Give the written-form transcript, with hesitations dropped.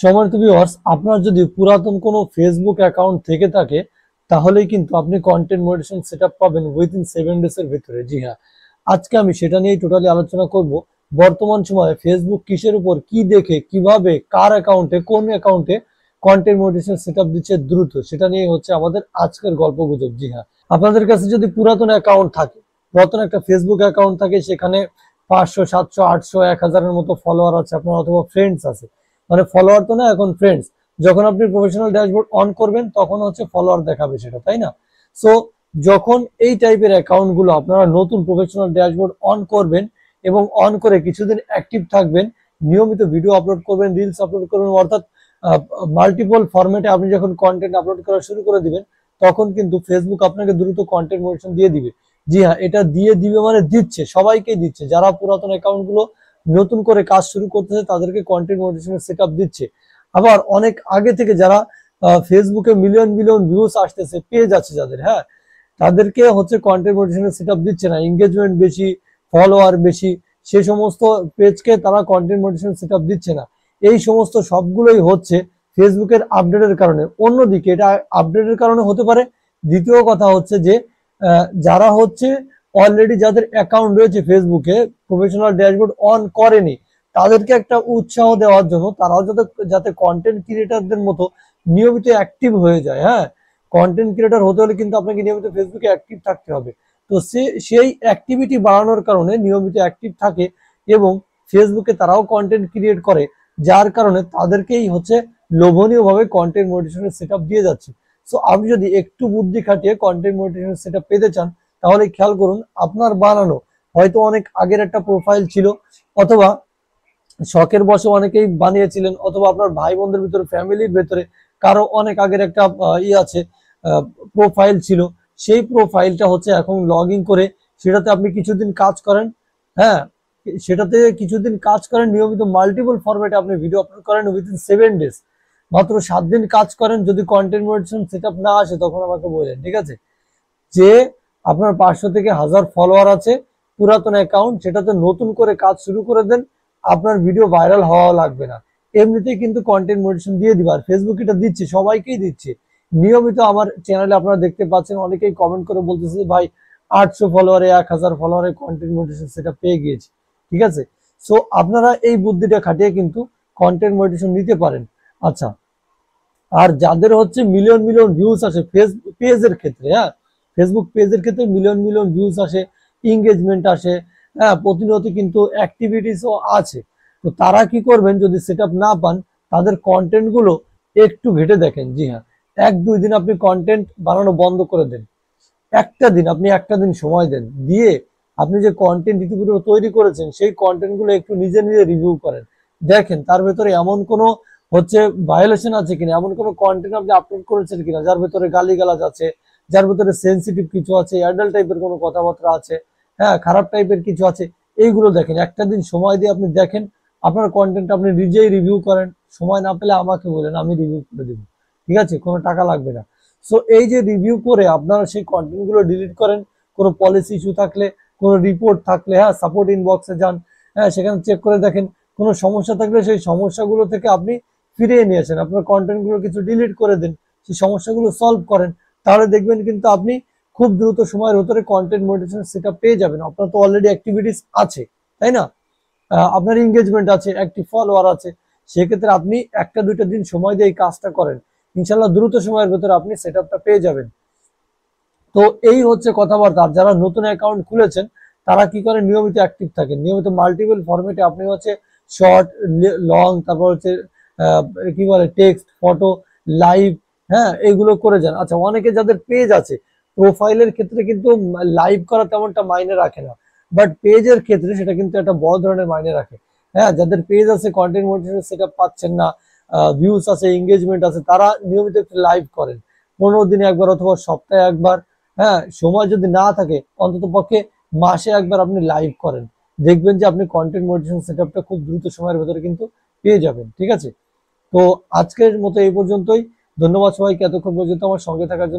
সম্মানিত ভিউয়ার্স, আপনার যদি পুরাতন কোনো ফেসবুক অ্যাকাউন্ট থেকে থাকে তাহলেই কিন্তু আপনি কন্টেন্ট মনিটাইজেশন সেটআপ পাবেন উইদিন 7 ডেজ এর ভিতরে। জি হ্যাঁ, আজকে আমি সেটা নিয়েই টোটালি আলোচনা করব। বর্তমান সময়ে ফেসবুক কিসের উপর কি দেখে কিভাবে কার অ্যাকাউন্টে কোন অ্যাকাউন্টে কন্টেন্ট মনিটাইজেশন সেটআপ দিচ্ছে দ্রুত, সেটা নিয়ে হচ্ছে আমাদের আজকের গল্পগুজব। জি হ্যাঁ, আপনাদের কাছে যদি পুরাতন অ্যাকাউন্ট থাকে, পুরাতন একটা ফেসবুক অ্যাকাউন্ট থাকে, সেখানে 500 700 800 1000-এর মতো ফলোয়ার আছে আপনার, অথবা ফ্রেন্ডস আছে, মানে ফলোয়ার তো না, এখন ফ্রেন্ডস। যখন আপনি প্রফেশনাল ড্যাশবোর্ড অন করবেন তখন হচ্ছে ফলোয়ার দেখাবে সেটা, তাই না? সো যখন এই টাইপের অ্যাকাউন্ট গুলো আপনারা নতুন প্রফেশনাল ড্যাশবোর্ড অন করবেন এবং অন করে কিছুদিন অ্যাক্টিভ থাকবেন, নিয়মিত ভিডিও আপলোড করবেন, রিলস আপলোড করবেন, অর্থাৎ মাল্টিপল ফরম্যাটে আপনি যখন কন্টেন্ট আপলোড করা শুরু করে দিবেন, তখন কিন্তু ফেসবুক আপনাকে দ্রুত কন্টেন্ট মনিটাইজেশন দিয়ে দিবে। জি হ্যাঁ, এটা দিয়ে দিবে মানে দিচ্ছে, সবাইকে দিচ্ছে। যারা পুরাতন অ্যাকাউন্ট গুলো নতুন করে কাজ শুরু করতেছে তাদেরকে কন্টেন্ট মনিটাইজেশনের সেটআপ দিচ্ছে। আবার অনেক আগে থেকে যারা ফেসবুকে মিলিয়ন মিলিয়ন ভিউজ আসতেছে, পেজ আছে যাদের, হ্যাঁ, তাদেরকে হচ্ছে কন্টেন্ট মনিটাইজেশনের সেটআপ দিচ্ছে না। এঙ্গেজমেন্ট বেশি, ফলোয়ার বেশি, সে সমস্ত পেজকে তারা কন্টেন্ট মনিটাইজেশন সেটআপ দিচ্ছে না। এই সমস্ত সবগুলোই হচ্ছে ফেসবুকের আপডেটের কারণে। অন্যদিকে এটা আপডেটের কারণে হতে পারে। দ্বিতীয় কথা হচ্ছে যে যারা হচ্ছে অলরেডি যাদের অ্যাকাউন্ট রয়েছে ফেসবুকে, প্রফেশনাল ড্যাশবোর্ড অন করেনি, তাদেরকে একটা উৎসাহ দেওয়ার জন্য তারাও যাতে যাতে কন্টেন্ট ক্রিয়েটারদের মতো নিয়মিত অ্যাক্টিভ হয়ে যায়। হ্যাঁ, কন্টেন্ট ক্রিয়েটার হতে হলে কিন্তু আপনাকে নিয়মিত ফেসবুকে অ্যাক্টিভ থাকতে হবে। তো সেই অ্যাক্টিভিটি বাড়ানোর কারণে নিয়মিত অ্যাক্টিভ থাকে এবং ফেসবুকে তারাও কন্টেন্ট ক্রিয়েট করে, যার কারণে তাদেরকেই হচ্ছে লোভনীয়ভাবে কন্টেন্ট মনিটাইজেশনের সেটআপ দিয়ে যাচ্ছে। সো আপনি যদি একটু বুদ্ধি খাটিয়ে কন্টেন্ট মনিটাইজেশন সেটআপ পেতে চান, তাহলে খেয়াল করুন, আপনার বানানো হয়তো অনেক আগের একটা প্রোফাইল ছিল, অথবা শখের বশে অনেকেই বানিয়েছিলেন, অথবা আপনার ভাই বোনদের ভিতরে, ফ্যামিলির ভেতরে কারো অনেক আগের একটা আছে, প্রোফাইল ছিল। সেই প্রোফাইলটা হচ্ছে এখন লগ ইন করে সেটাতে আপনি কিছুদিন কাজ করেন। হ্যাঁ, সেটাতে কিছুদিন কাজ করেন, নিয়মিত মাল্টিপল ফরম্যাটে আপনি ভিডিও আপলোড করেন উইদিন 7 ডেজ, মাত্র 7 দিন কাজ করেন। যদি কন্টেন্ট মনিটাইজেশন সেটআপ না আসে তখন আমাকে বলেন, ঠিক আছে? যে আপনার 500 থেকে 1000 ফলোয়ার আছে, পুরাতন অ্যাকাউন্ট, সেটাতে নতুন করে কাজ শুরু করে দেন, আপনার ভিডিও ভাইরাল হওয়া লাগবে না, এমনিতেই কিন্তু কন্টেন্ট মনিটাইজেশন দিয়ে দিবে। আর ফেসবুক এটা দিচ্ছে, সবাইকেই দিচ্ছে নিয়মিত। আমার চ্যানেলে আপনারা দেখতে পাচ্ছেন অনেকেই কমেন্ট করে বলতেছে, ভাই 800 ফলোয়ারে, 1000 ফলোয়ারে কন্টেন্ট মনিটাইজেশন সেটা পেয়ে গিয়েছি। ঠিক আছে, সো আপনারা এই বুদ্ধিটা খাটিয়ে কিন্তু কন্টেন্ট মনিটাইজেশন নিতে পারেন। আচ্ছা, আর যাদের হচ্ছে মিলিয়ন মিলিয়ন ভিউজ আসে ফেসবুক পেজের ক্ষেত্রে, হ্যাঁ, ফেসবুক পেজের ক্ষেত্রে মিলিয়ন মিলিয়ন ভিউজ আসে, এঙ্গেজমেন্ট আসে, হ্যাঁ, প্রতিনিয়ত কিন্তু অ্যাক্টিভিটিসও আছে। তো তারা কি করবেন, যদি সেটআপ না পান, তাদের কন্টেন্ট গুলো একটু ঘেটে দেখেন। জি হ্যাঁ, 1-2 দিন আপনি কন্টেন্ট বানানো বন্ধ করে দেন। একটা দিন সময় দেন, দিয়ে আপনি যে কন্টেন্ট ইতিপূর্বে তৈরি করেছেন সেই কন্টেন্ট গুলো একটু নিজে নিজে রিভিউ করেন। দেখেন তার ভেতরে এমন কোনো হচ্ছে ভায়োলেশন আছে কিনা, এমন কোনো কন্টেন্ট আপনি আপলোড করেছেন কিনা যার ভেতরে গালিগালাজ আছে, যার ভেতরে সেন্সিটিভ কিছু আছে, অ্যাডাল্ট টাইপের কোনো কথাবার্তা আছে, হ্যাঁ, খারাপ টাইপের কিছু আছে। এইগুলো দেখেন, একটা দিন সময় দিয়ে আপনি দেখেন, আপনার কন্টেন্ট আপনি নিজেই রিভিউ করেন। সময় না পেলে আমাকে বলেন, আমি রিভিউ করে দেবো। ঠিক আছে, কোনো টাকা লাগবে না। সো এই যে রিভিউ করে আপনারা সেই কন্টেন্ট গুলো ডিলিট করেন, কোনো পলিসি ইস্যু থাকলে, কোনো রিপোর্ট থাকলে, হ্যাঁ, সাপোর্ট ইনবক্সে যান, হ্যাঁ, সেখানে চেক করে দেখেন। কোনো সমস্যা থাকলে সেই সমস্যাগুলো থেকে আপনি ফিরিয়ে নিয়ে আসেন, আপনার কন্টেন্ট গুলো কিছু ডিলিট করে দেন, সেই সমস্যাগুলো সলভ করেন। তাহলে দেখবেন কিন্তু আপনি খুব দ্রুত সময়ের ভিতরে কন্টেন্ট মনিটাইজেশন সেটআপ পেয়ে যাবেন। আপনার তো অলরেডি অ্যাক্টিভিটিস আছে, তাই না? আপনার এঙ্গেজমেন্ট আছে, অ্যাক্টিভ ফলোয়ার আছে। সেক্ষেত্রে আপনি 1-2 দিন সময় দিয়ে এই কাজটা করেন, ইনশাল্লাহ দ্রুত সময়ের ভেতরে আপনি সেটআপটা পেয়ে যাবেন। তো এই হচ্ছে কথাবার্তা। আর যারা নতুন অ্যাকাউন্ট খুলেছেন তারা কি করে, নিয়মিত অ্যাক্টিভ থাকেন, নিয়মিত মাল্টিপল ফরম্যাটে আপনি হচ্ছে শর্ট, লং, তারপর হচ্ছে কি বলে টেক্সট, ফটো, লাইভ, হ্যাঁ, এগুলো করে যান। আচ্ছা, অনেকে যাদের পেজ আছে, প্রোফাইলের ক্ষেত্রে কিন্তু লাইভ করা তেমনটা মাইনে রাখে না, বাট পেজের ক্ষেত্রে সেটা কিন্তু একটা বড় ধরনের মাইনে রাখে। হ্যাঁ, যাদের পেজ আছে, কন্টেন্ট মনিটাইজেশন সেটআপ পাচ্ছেন না, ভিউস আছে, এঙ্গেজমেন্ট আছে, তারা নিয়মিত একটু লাইভ করেন, 15 দিনে একবার অথবা সপ্তাহে একবার। হ্যাঁ, সময় যদি না থাকে অন্তত পক্ষে মাসে একবার আপনি লাইভ করেন, দেখবেন যে আপনি কন্টেন্ট মনিটাইজেশন সেটআপটা খুব দ্রুত সময়ের ভেতরে কিন্তু পেয়ে যাবেন। ঠিক আছে, তো আজকের মতো এই পর্যন্তই। ধন্যবাদ সবাইকে এতক্ষণ পর্যন্ত আমার সঙ্গে থাকার জন্য।